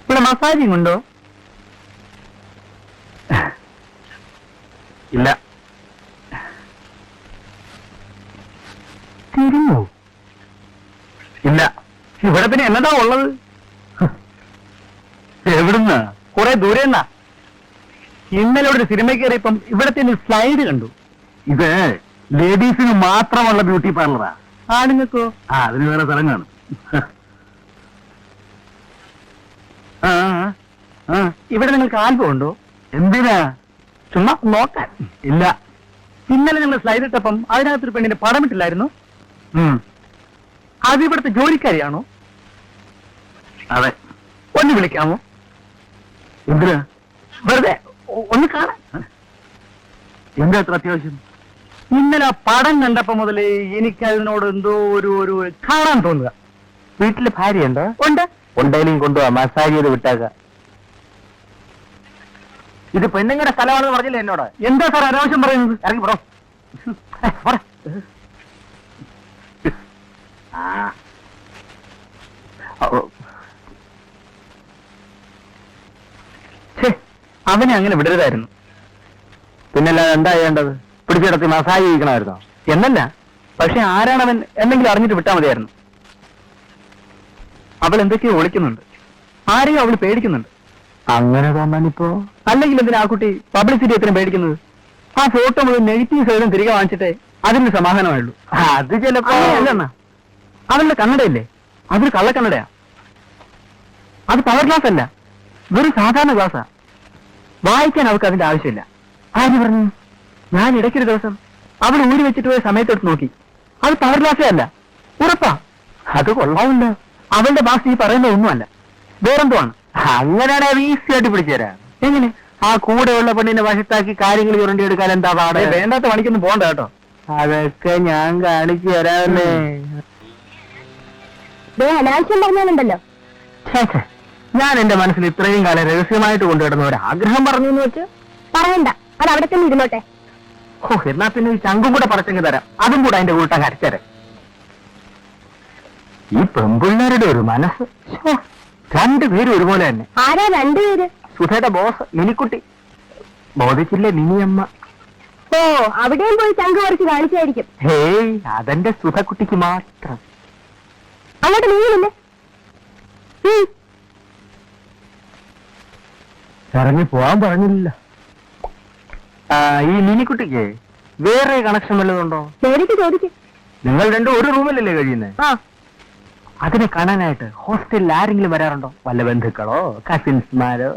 ഇവിടെ മസാജിങ് ഉണ്ടോ? ഇല്ല. തിരിഞ്ഞോ? ഇല്ല. ഇവിടെ പിന്നെ എന്നതാ ഉള്ളത്? എവിടുന്ന്? കുറെ ദൂരെ എന്നാ. ഇന്നലെ ഇവിടെ സിനിമ കയറിയപ്പം ഇവിടത്തെ സ്ലൈഡ് കണ്ടു. ഇത് ലേഡീസിന് മാത്രമുള്ള ബ്യൂട്ടി പാർലറാ. ആണുങ്ങൾക്കോ? അതിന് വേറെ സ്ഥലം കാണും. ഇവിടെ നിങ്ങൾക്ക് ആൽബം ഉണ്ടോ? എന്തിനാ? ചുമ്മാ നോക്കാൻ. ഇല്ല. ഇന്നലെ നിങ്ങൾ സ്ലൈഡ് ഇട്ടപ്പം അതിനകത്തൊരു പെണ്ണിന്റെ പടമിട്ടില്ലായിരുന്നു? അത് ഇവിടുത്തെ ജോലിക്കാരിയാണോ? അതെ. ഒന്ന് വിളിക്കാമോ? എന്തിനാ? വെറുതെ ഒന്ന് കാണാൻ. എന്താ അത്ര അത്യാവശ്യം? ഇന്നലെ ആ പടം കണ്ടപ്പോ മുതലേ എനിക്ക് അതിനോട് എന്തോ ഒരു കാണാൻ തോന്നുക. വീട്ടില് ഭാര്യയുണ്ടോ? ഉണ്ട്. ഉണ്ടെങ്കിലും കൊണ്ടുപോവാ, മസാജ് ചെയ്ത് വിട്ടാക്ക. ഇത് പെണ്ണുങ്ങളുടെ സ്ഥലമാണെന്ന് പറഞ്ഞില്ലേ എന്നോട്? എന്താ സാർ അനാവശ്യം പറയുന്നത്? ഇറങ്ങി പോടോ. അവനെ അങ്ങനെ വിടരുതായിരുന്നു. പിന്നല്ലാതെ എന്താ ചെയ്യേണ്ടത്? പിടിച്ചിടത്തി മസാജ് ചെയ്യിക്കണമായിരുന്നോ? എന്നല്ല, പക്ഷെ ആരാണവൻ എന്തെങ്കിലും അറിഞ്ഞിട്ട് വിട്ടാൽ മതിയായിരുന്നു. അവൾ എന്തൊക്കെയോ ഒളിക്കുന്നുണ്ട്. ആരെയും അവൾ പേടിക്കുന്നുണ്ട്. അങ്ങനെ തോന്നാനിപ്പോ? അല്ലെങ്കിൽ എന്തിനാ ആ കുട്ടി പബ്ലിസിറ്റി എത്രയും പേടിക്കുന്നത്? ആ ഫോട്ടോ മുതൽ നെഗറ്റീവ് സൈഡും തിരികെ വാങ്ങിച്ചിട്ടേ അതിന് സമാധാനമായുള്ളൂ. അത് ചിലപ്പോ അല്ലെന്നാ. അവളുടെ കണ്ണടയല്ലേ, അതൊരു കള്ളക്കണ്ണടയാ. അത് പവർ ഗ്ലാസ് അല്ല, വെറും സാധാരണ ഗ്ലാസ്സാ. വായിക്കാൻ അവൾക്ക് അതിന്റെ ആവശ്യമില്ല. ആര് പറഞ്ഞു? ഞാൻ ഇടയ്ക്കൊരു ദിവസം അവൾ ഊരി വെച്ചിട്ട് പോയ സമയത്തെടുത്ത് നോക്കി. അത് പവർ ഗ്ലാസേ അല്ല, ഉറപ്പാ. അത് കൊള്ളാവില്ല. അവളുടെ ബാസ് ഈ പറയുന്ന ഒന്നുമല്ല, വേറെന്തോ ആണ്. അങ്ങനെയാണ് അത് ഈസി ആയിട്ട് പിടിച്ചുതരാം. എങ്ങനെ? ആ കൂടെയുള്ള പെണ്ണിനെ വശത്താക്കി കാര്യങ്ങൾ ചുരണ്ടിയെടുക്കാൻ എന്താ പാടെ? വേണ്ടാത്ത പണിക്കൊന്നും പോകണ്ട കേട്ടോ. അതൊക്കെ ഞാൻ കാണിച്ചു തരാമല്ലേ. അനാവശ്യം പറഞ്ഞാലുണ്ടല്ലോ. ഞാൻ എന്റെ മനസ്സിൽ ഇത്രയും കാലം രഹസ്യമായിട്ട് കൊണ്ടുവരുന്ന ഒരു ആഗ്രഹം പറഞ്ഞു എന്ന് വെച്ച് പറയണ്ട, അത് അവിടെ തന്നെ ഇരുന്നോട്ടെ. എന്നാ പിന്നെ ഈ ചങ്കും കൂടെ പടച്ചെങ്കിൽ തരാം. അതും കൂടെ അതിന്റെ കൂട്ടാൻ കരച്ചേരാം. ഈ പെമ്പിള്ളേരുടെ ഒരു മനസ്സ്. രണ്ടുപേരും ഒരുപോലെ തന്നെ. ആരാ രണ്ടുപേര്? സുധയുടെ ബോസ് മിനിക്കുട്ടി. ബോധിച്ചില്ലേ മിനിയമ്മ? ഓ, അവിടെയും പോയി ചങ്ക് കുറച്ച് കാണിച്ചായിരിക്കും. ഹേയ്, അതെന്റെ സുധക്കുട്ടിക്ക് മാത്രം. അങ്ങോട്ട് നീങ്ങില്ലേ? ഇറങ്ങി പോവാൻ പറഞ്ഞില്ല. ഈ മിനിക്കുട്ടിക്ക് വേറെ കണക്ഷൻ വല്ലതുണ്ടോ? ചോദിക്ക്. നിങ്ങൾ രണ്ടും ഒരു റൂമിലല്ലേ കഴിയുന്നത്? ആ, അതിനെ കാണാനായിട്ട് ഹോസ്റ്റലിൽ ആരെങ്കിലും വരാറുണ്ടോ? വല്ല ബന്ധുക്കളോ, കസിൻസ്മാരോ?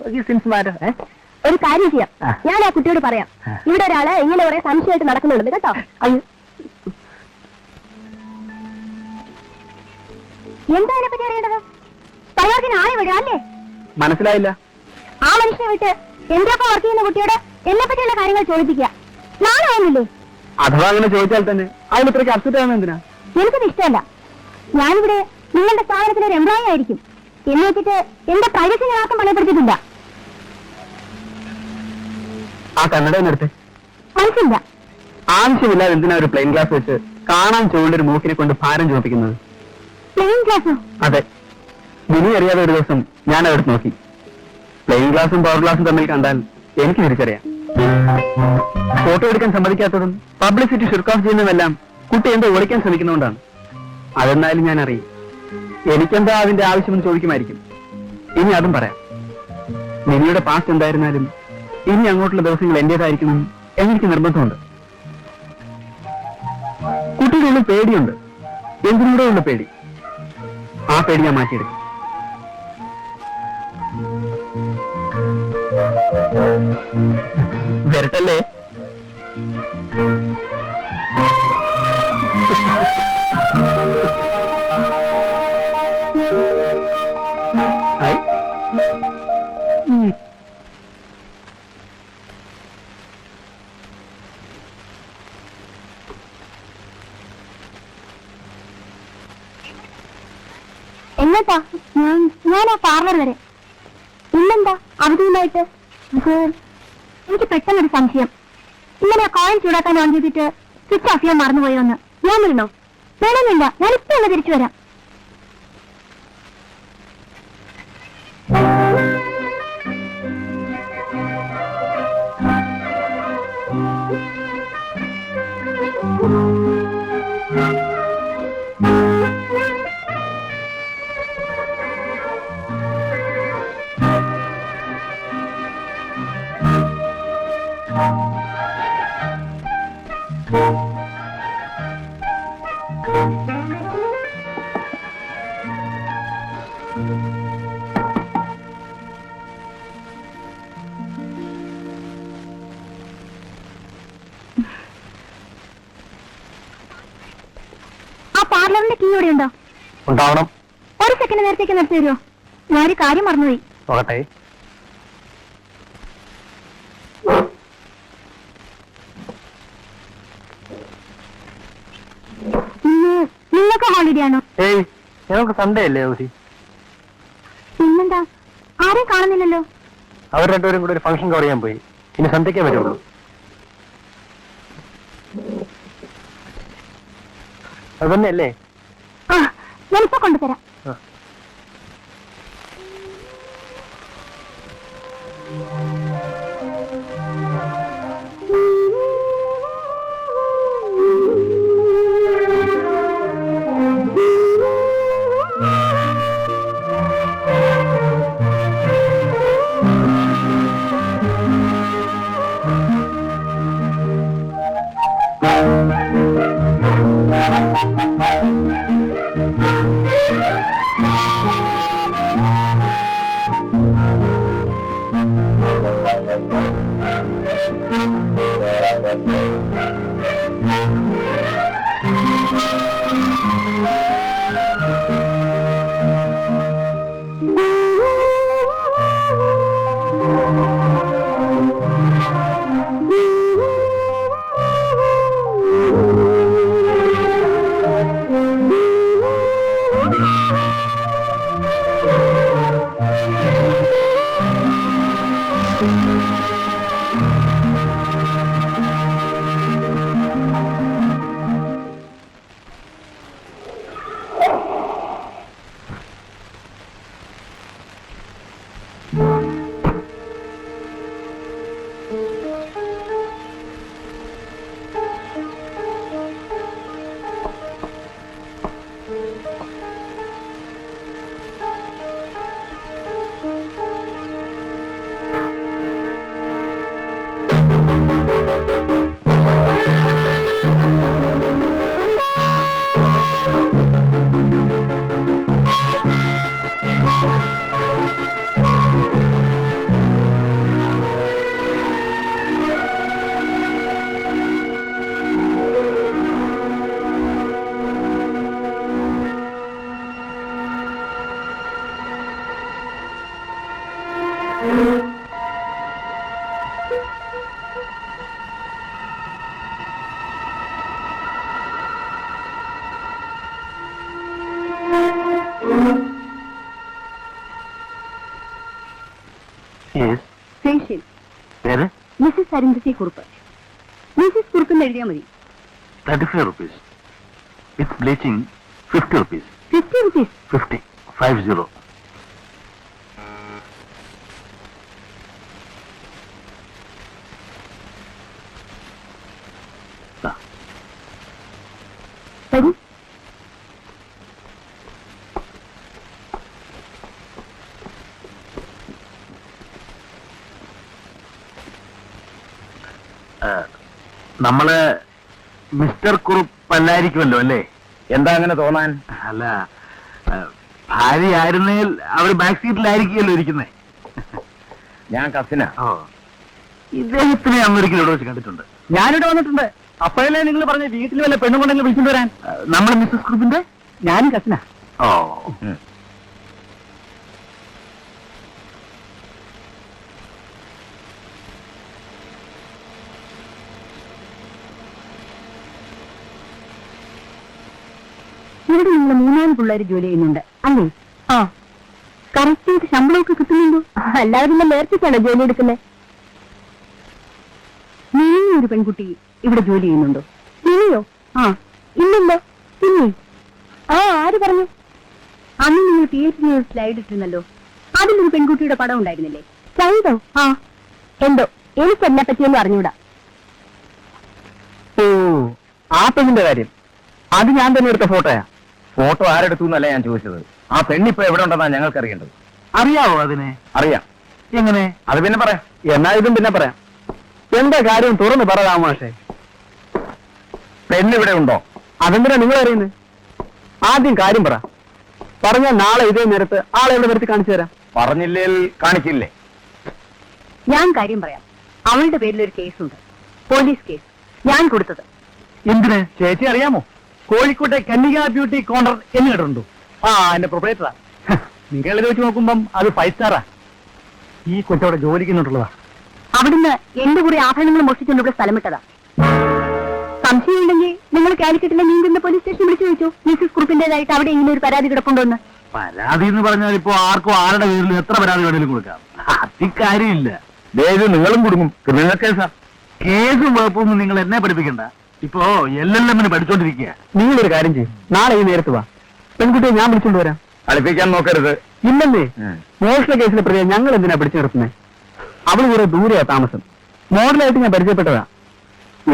ഒരു കാര്യം ചെയ്യാം, ഞാൻ ആ കുട്ടിയോട് പറയാം. ഇവിടെ ഒരാള് ഇങ്ങനെ കുറെ സംശയമായിട്ട് നടക്കുന്നുണ്ട് കേട്ടോ. എന്താ അതിനെ പറ്റി അറിയേണ്ടത്? പയ്യാക്കിന് ആളെ വിടുക അല്ലേ? മനസ്സിലായില്ല. ആ മനുഷ്യനെ വിട്ട് എന്തൊക്കെ വർക്ക് ചെയ്യുന്ന കുട്ടിയോട് എന്നെ പറ്റിയുള്ള കാര്യങ്ങൾ ചോദിപ്പിക്കുക. നാളെ ആവുന്നില്ലേ? അഥവാ അങ്ങനെ ചോദിച്ചാൽ തന്നെ അതിന് ഇത്രയ്ക്ക് അപ്സെറ്റ് ആവുന്ന എന്തിനാ? എനിക്കത് ഇഷ്ടമല്ല. ഞാനിവിടെ നിങ്ങളുടെ സ്ഥാപനത്തിന് ഒരു എംപ്ലോയി ആയിരിക്കും എന്ന് വെച്ചിട്ട് എന്റെ പ്രൈവസി ഞാർക്കും പണയപ്പെടുത്തിയിട്ടില്ല. ആ കണ്ണട നിർത്ത്. മനസ്സില്ല. ആവശ്യമില്ലാതെ എന്തിനാ ഒരു പ്ലെയിൻ ഗ്ലാസ് വെച്ച് കാണാൻ ചുവണ്ടൊരു മൂക്കിനെ കൊണ്ട് ഭാരം ചുമപ്പിക്കുന്നത്? പ്ലെയിൻ ഗ്ലാസോ? അതെ, മിനി അറിയാതെ ഒരു ദിവസം ഞാൻ അവിടെ നോക്കി. പ്ലെയിൻ ഗ്ലാസും പവർ ഗ്ലാസും തമ്മിൽ കണ്ടാൽ എനിക്ക് തിരിച്ചറിയാം. ഫോട്ടോ എടുക്കാൻ സമ്മതിക്കാത്തതും പബ്ലിസിറ്റി ഷുർക്കാഫ് ചെയ്യുന്നതെല്ലാം കുട്ടി എന്തോ ഒളിക്കാൻ ശ്രമിക്കുന്നതുകൊണ്ടാണ്. അതെന്നാലും ഞാൻ അറിയും. എനിക്കെന്താ അതിന്റെ ആവശ്യമെന്ന് ചോദിക്കുമായിരിക്കും. ഇനി അതും പറയാം. മിനിയുടെ പാസ്റ്റ് എന്തായിരുന്നാലും ഇനി അങ്ങോട്ടുള്ള ദിവസങ്ങൾ എന്റേതായിരിക്കണം എനിക്ക് നിർബന്ധമുണ്ട്. കുട്ടിയുടെ ഉള്ളിൽ പേടിയുണ്ട്. എന്തിനൂടെ ഉള്ള പേടി. ആ പേടി ഞാൻ മാറ്റിയെടുക്കും. വരട്ടല്ലേ? എങ്ങോട്ടാ? ഞാൻ ആ പാർലർ വരെ. ഇന്നെന്താ അവധിയുമായിട്ട്? എനിക്ക് പെട്ടെന്നൊരു സംശയം. ഇന്നലെ കോയിൻ ചൂടാക്കാൻ ഓൺ ചെയ്തിട്ട് സ്വിച്ച് ഓഫ് ചെയ്യാൻ മറന്നുപോയോന്ന്. ഞാൻ വരണോ? വേണമെന്നില്ല, ഞാനിപ്പോ ഒന്ന് തിരിച്ചു വരാം. ആ പാർലറിന്റെ കീ ഇവിടെ ഉണ്ടോ? ഉണ്ടാവണം. ഒരു സെക്കൻഡ് നേരത്തേക്ക് നിർത്തി തരുമോ? ഞാനൊരു കാര്യം മറന്നുപോയി. നോക്കട്ടെ. നിങ്ങൾക്ക് ഹോളിഡേ ആണോ? ഏയ്, ഞങ്ങൾക്ക് സൺഡേ അല്ലേ ഊസി? പിന്നെന്താ, ആരെയും കാണുന്നില്ലല്ലോ. അവർ രണ്ടുപേരും കൂടെ ഒരു ഫംഗ്ഷൻ കവർ ചെയ്യാൻ പോയി. ഇനി സന്ധ്യക്കേ വരുള്ളൂ. അത് തന്നെയല്ലേ? ആ, ഞാനിപ്പോ കൊണ്ടുതരാം. മിസ്സിസ് അരുന്ധതി കുറുപ്പ്. മിസ്സിസ് കുറുപ്പ് എഴുതിയാൽ മതി. 35 rupees. With bleaching, 50 rupees. 50 rupees. 50. 50. വരൂ. നമ്മള് മിസ്റ്റർ കുറുപ്പല്ലായിരിക്കുമല്ലോ അല്ലേ? എന്താ അങ്ങനെ തോന്നാൻ? അല്ല, ഭാര്യ ആയിരുന്നേൽ അവർ ബാക്ക് സീറ്റിലായിരിക്കുമല്ലോ ഇരിക്കുന്നേ. ഞാൻ കസിനാ. ഓ, ഇദ്ദേഹത്തിനെ അന്നൊരിക്കലും ഇവിടെ വെച്ച് കണ്ടിട്ടുണ്ട്. ഞാനിവിടെ വന്നിട്ടുണ്ട്. അപ്പോഴല്ലേ നിങ്ങൾ പറഞ്ഞ വീട്ടിൽ വല്ല പെണ്ണും കൊണ്ടെങ്കിലും വിളിച്ചിട്ട് വരാൻ? നമ്മൾ മിസ്സസ് കുറുപ്പിന്റെ ഞാനും കസിനാ. ഓ, ഇവിടെ നിങ്ങൾ 3 പിള്ളേര് ജോലി ചെയ്യുന്നുണ്ട് അല്ലേ? ആ. കറക്റ്റ് ചെയ്ത് ശമ്പളമൊക്കെ കിട്ടുന്നുണ്ടോ? എല്ലാവരും നേർച്ചയ്ക്കാണോ ജോലി എടുക്കുന്നത്? ഒരു പെൺകുട്ടി ഇവിടെ ജോലി ചെയ്യുന്നുണ്ടോ? ഇനിയോ? ആ, ഇല്ലല്ലോ. ഇനി ആ, ആര് പറഞ്ഞു? അന്ന് നിങ്ങൾ തിയേറ്ററിൽ സ്ലൈഡ് ഇട്ടിരുന്നല്ലോ, അതിലൊരു പെൺകുട്ടിയുടെ പടം ഉണ്ടായിരുന്നില്ലേ? സ്ലൈഡോ? ആ, എന്തോ എനിക്ക് എന്നെ പറ്റിയൊന്നും അറിഞ്ഞൂടാ. ഓ, ആ പെണ്ണിന്റെ കാര്യം. അത് ഞാൻ തന്നെ എടുത്ത ഫോട്ടോയാ. ഫോട്ടോ ആരെടുത്തു എന്നല്ല ഞാൻ ചോദിച്ചത്. ആ പെണ്ണിപ്പോ എവിടെ ഉണ്ടെന്നാ ഞങ്ങൾക്ക് അറിയേണ്ടത്. അറിയാവോ അതിനെ? അറിയാം. എങ്ങനെ? അത് പിന്നെ പറയാം. എന്നാ ഇതും പിന്നെ പറയാം. എന്താ കാര്യം തുറന്ന് പറ രാമമാഷേ. പെണ്ണിവിടെ ഉണ്ടോ? അതെന്തിനാ നിങ്ങൾ അറിയുന്നത്? ആദ്യം കാര്യം പറ. പറഞ്ഞാൽ നാളെ ഇതേ നേരത്ത് ആളെ എവിടെ വരുത്തി കാണിച്ചു തരാം. പറഞ്ഞില്ലേ കാണിക്കില്ലേ? ഞാൻ കാര്യം പറയാം. അവളുടെ പേരിൽ ഒരു കേസുണ്ട്, പോലീസ് കേസ്. ഞാൻ കൊടുത്തത്. എന്തിന് ചേച്ചി അറിയാമോ? കോഴിക്കോട്ടെ കന്യക ബ്യൂട്ടി കോർണർ എന്ന് കേട്ടിട്ടുണ്ടോ? ആ, എന്റെ പ്രൊപ്പറേറ്ററാ. നിങ്ങളിത് വെച്ച് നോക്കുമ്പം അത് 5 സ്റ്റാറാ. ഈ കൊച്ചവിടെ ജോലിക്ക് നിന്നിട്ടുള്ളതാ. അവിടുന്ന് എന്റെ കുറെ ആഭരണങ്ങൾ മോഷ്ടിച്ചുകൊണ്ട് ഇവിടെ സ്ഥലം വിട്ടതാ. സംശയമുണ്ടെങ്കിൽ നിങ്ങൾ കാലിക്കറ്റിലെ നീന്തുന്ന പോലീസ് സ്റ്റേഷൻ വിളിച്ചു ചോദിച്ചു, മിസ്സിസ് കുറുപ്പിന്റേതായിട്ട് അവിടെ ഇങ്ങനെ ഒരു പരാതി കിടപ്പുണ്ടോന്ന്. പരാതി എന്ന് പറഞ്ഞാൽ ഇപ്പോ ആർക്കും ആരുടെ പേരിലും എത്ര പരാതി വേണേലും കൊടുക്കാം. അതിക്കാര്യമില്ല. ഇത് നിങ്ങളും കുടുങ്ങും. ക്രിമിനൽ കേസാ. കേസും കുഴപ്പമൊന്നും നിങ്ങൾ എന്നെ പഠിപ്പിക്കണ്ട. ഇപ്പോ LLM പഠിച്ചോണ്ടിരിക്കുക. നിങ്ങളൊരു കാര്യം ചെയ്യും, നാളെ ഈ നേരത്ത് വാ. പെൺകുട്ടിയെ ഞാൻ വിളിച്ചോണ്ട് വരാം. കളിപ്പിക്കാൻ നോക്കരുത്. ഇല്ലെന്നേ, മോഷണ കേസിലെ പ്രതിയെ ഞങ്ങൾ എന്തിനാ പിടിച്ചു നിർത്തുന്നത്? അവൾ കുറെ ദൂരെയാ താമസം. മോഡലായിട്ട് ഞാൻ പരിചയപ്പെട്ടതാ.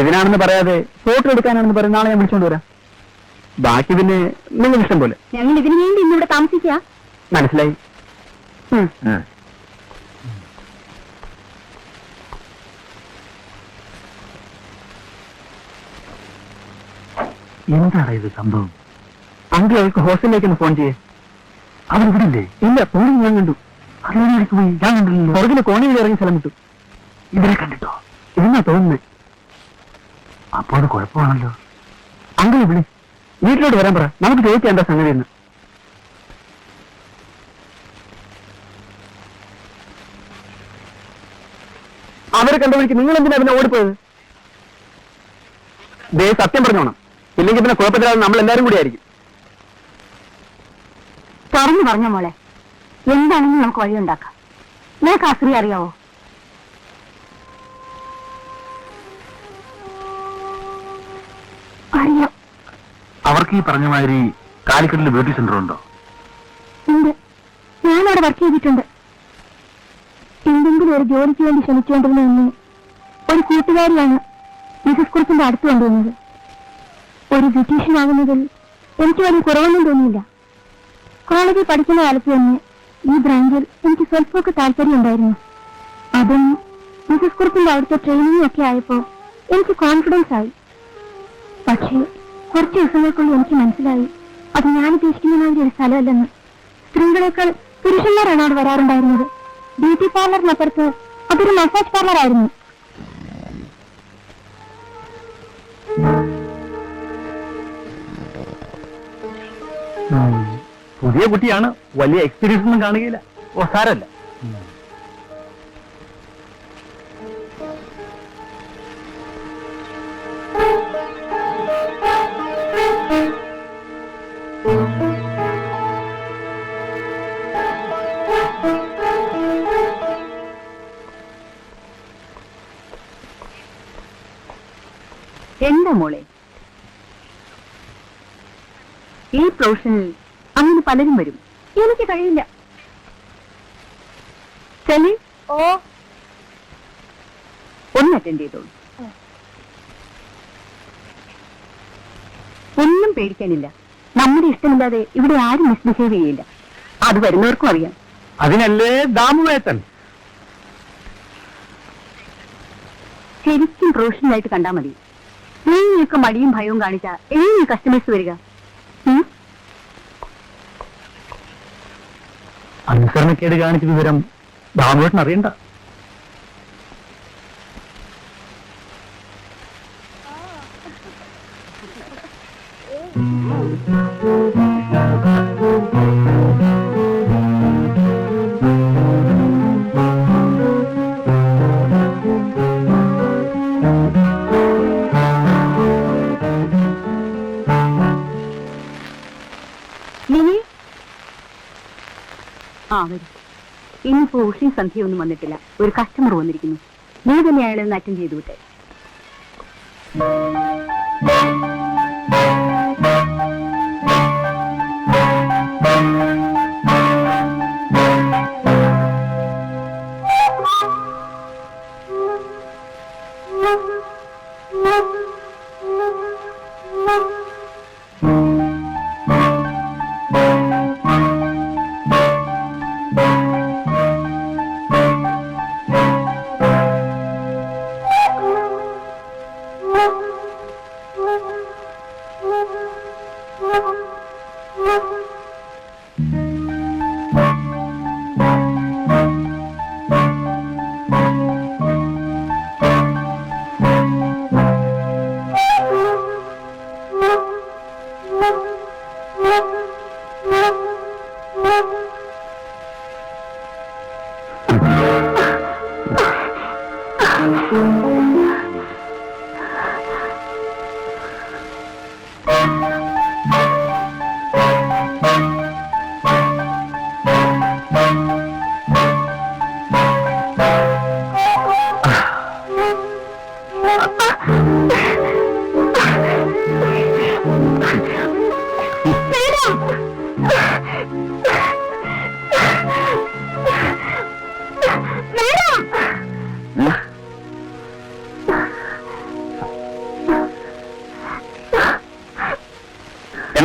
ഇതിനാണെന്ന് പറയാതെ ഫോട്ടോ എടുക്കാനാണെന്ന് പറയും. നാളെ ഞാൻ വിളിച്ചോണ്ട് വരാം. ബാക്കി പിന്നെ നിങ്ങൾ ഇഷ്ടം പോലെ. ഞങ്ങൾ ഇതിനു വേണ്ടി ഇന്നിവിടെ താമസിക്കുക. മനസ്സിലായി? എന്താണ് ഇത് സംഭവം? അങ്കിൾ അവൾക്ക് ഹോസ്റ്റലിലേക്ക് ഒന്ന് ഫോൺ ചെയ്യേ. അവരിവിടെ ഇല്ലേ? ഇല്ല, ഫോണിൽ ഞാൻ കണ്ടു. അതിലേക്ക് പോയി ഞാൻ കണ്ടില്ലല്ലോ. പുറകില് കോണിയിൽ ഇറങ്ങി സ്ഥലം വിട്ടു. ഇവരെ കണ്ടിട്ടോ? എന്നാ തോന്നുന്നത്? അപ്പോ അത് കുഴപ്പമാണല്ലോ. അങ്കിൾ വിളി, വീട്ടിലോട്ട് വരാൻ പറ. നമുക്ക് ചോദിക്കാം എന്താ സംഗതി എന്ന്. അവരെ കണ്ടുപിടിക്ക്. നിങ്ങൾ എന്തിനാ പിന്നെ ഓടിപ്പോയത്? ദേ സത്യം പറഞ്ഞോണം, ഇല്ലെങ്കിൽ പിന്നെ കുഴപ്പത്തിലാതെ നമ്മൾ എല്ലാവരും കൂടി ആയിരിക്കും. തുറന്നു പറഞ്ഞ മോളെ, എന്താണെങ്കിലും നമുക്ക് വഴിയുണ്ടാക്കാം. നിനക്ക് ആ സ്ത്രീ അറിയാവോ? അറിയാം. അവർക്ക് ഈ പറഞ്ഞ മാതിരി കാലിക്കറ്റിൽ ബ്യൂട്ടി സെന്റർ ഉണ്ടോ? ഉണ്ട്. ഞാനവിടെ വർക്ക് ചെയ്തിട്ടുണ്ട്. എന്തെങ്കിലും ഒരു ജോലിക്ക് വേണ്ടി ശ്രമിച്ചുകൊണ്ടിരുന്ന എന്നെ ഒരു കൂട്ടുകാരിയാണ് മിസസ് കുറിപ്പിന്റെ അടുത്ത് കൊണ്ടുവന്നത്. ഒരു ബ്യൂട്ടീഷ്യൻ ആകുന്നതിൽ എനിക്ക് വലിയ കുറവൊന്നും തോന്നിയില്ല. കോളേജിൽ പഠിക്കുന്ന കാലത്ത് തന്നെ ഈ ബ്രാഞ്ചിൽ എനിക്ക് സ്വല്പമൊക്കെ താല്പര്യം ഉണ്ടായിരുന്നു. അതും മിസസ് കുറിപ്പിന്റെ അവിടുത്തെ ട്രെയിനിങ് ഒക്കെ ആയപ്പോ എനിക്ക് കോൺഫിഡൻസ് ആയി. പക്ഷേ കുറച്ച് ദിവസങ്ങൾക്കുള്ളിൽ എനിക്ക് മനസ്സിലായി അത് ഞാൻ ഉദ്ദേശിക്കുന്ന മാതിരി ഒരു സ്ഥലമല്ലെന്ന്. സ്ത്രീകളെക്കാൾ പുരുഷന്മാരാണ് അവിടെ വരാറുണ്ടായിരുന്നത്. ബ്യൂട്ടി പാർലറിനപ്പുറത്ത് അതൊരു മസാജ് പാർലർ ആയിരുന്നു. പുതിയ കുട്ടിയാണ്, വലിയ എക്സ്പീരിയൻസ് ഒന്നും കാണുകയില്ല. ഓ, സാരല്ല. എന്താ മോളെ, ഈ പ്രൊഫഷനിൽ അങ്ങനെ പലരും വരും. എനിക്ക് കഴിയില്ല. ചെല്ലി, ഒന്ന് അറ്റൻഡ് ചെയ്തോളൂ. ഒന്നും പേടിക്കാനില്ല. നമ്മുടെ ഇഷ്ടമില്ലാതെ ഇവിടെ ആരും മിസ്ബിഹേവ് ചെയ്യില്ല. അത് വരുന്നവർക്കും അറിയാം. അതിനല്ലേ ദാമുവേത്തൻ. ശരിക്കും പ്രൊഫഷണലായിട്ട് കണ്ടാൽ മതി. നീയൊക്കെ മടിയും ഭയവും കാണിച്ചാ എങ്ങനെ കസ്റ്റമേഴ്സ് വരിക? അനുസരണക്കേട് കാണിച്ച വിവരം ദാമുവേട്ടൻ അറിയണ്ട. വരും. ഇന്നിപ്പോ ഉഷയും സന്ധ്യയൊന്നും വന്നിട്ടില്ല. ഒരു കസ്റ്റമർ വന്നിരിക്കുന്നു. നീ തന്നെ അയാളെ ഒന്ന് അറ്റൻഡ് ചെയ്തു വിട്ടെ.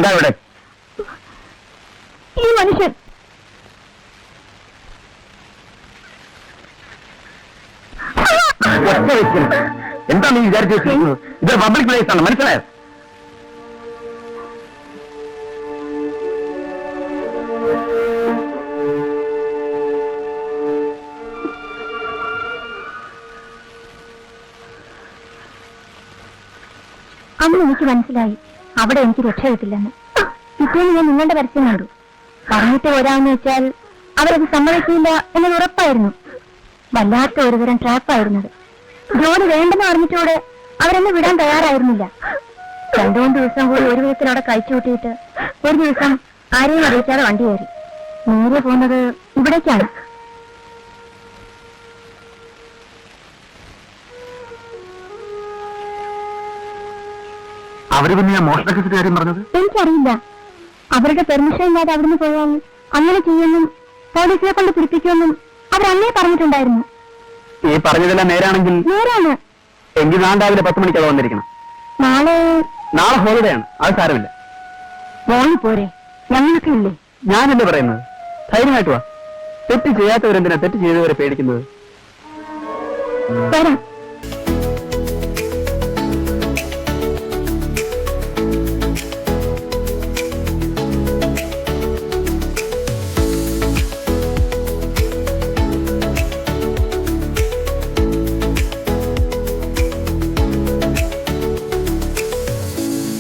എന്താ ഇവിടെ? ഈ മനുഷ്യൻ ഒറ്റ വെക്കണം. എന്താ നീ വിചാരിച്ചു വെച്ചിരിക്കുന്നത്? ഇത് പബ്ലിക് പ്ലേസ് ആണ്, മനസ്സിലായോ? അന്ന് എനിക്ക് മനസ്സിലായി അവിടെ എനിക്ക് രക്ഷ കിട്ടില്ലെന്ന്. പിറ്റേന്ന് ഞാൻ നിങ്ങളുടെ പരസ്യം കണ്ടു. പറഞ്ഞിട്ട് വരാമെന്ന് വെച്ചാൽ അവരത് സമ്മതിക്കില്ല എന്നത് ഉറപ്പായിരുന്നു. വല്ലാത്ത ഒരുതരം ട്രാപ്പായിരുന്നത്. ജോലി വേണ്ടെന്ന് പറഞ്ഞിട്ടൂടെ അവരെന്നെ വിടാൻ തയ്യാറായിരുന്നില്ല. 2-3 ദിവസം കൂടി ഒരു വിധത്തിൽ അവിടെ കഴിച്ചു കൂട്ടിയിട്ട് ഒരു ദിവസം ആരെയും അറിയിക്കാതെ വണ്ടി കയറി. നേരെ പോകുന്നത് ഇവിടേക്കാണ്. അവര് പിന്നെ ഞാൻ മോഷണ കേസിന്റെ കാര്യം പറഞ്ഞത്? എനിക്കറിയില്ല. അവരുടെ പെർമിഷൻ ഇല്ലാതെ അവിടുന്ന് പോയാൽ അങ്ങനെ ചെയ്യുമെന്നും പോലീസിനെ കൊണ്ട് പിടിപ്പിക്കുമെന്നും അവരന്നേ പറഞ്ഞിട്ടുണ്ടായിരുന്നു. ഈ പറഞ്ഞതെല്ലാം നേരാണെങ്കിൽ നേരാണ്. എങ്കിൽ നാളെ രാവിലെ 10 മണിക്കത് വന്നിരിക്കണം. നാളെ ഹോളിഡേ ആണ്, അത് സാരമില്ല. മോളി പോരെ, ഞങ്ങളൊക്കെ ഇല്ലേ? ഞാനല്ലേ പറയുന്നത്, ധൈര്യമായിട്ട് വാ. തെറ്റ് ചെയ്യാത്തവരെന്തിനാ തെറ്റ് ചെയ്തവരെ പേടിക്കുന്നത്? വരാം.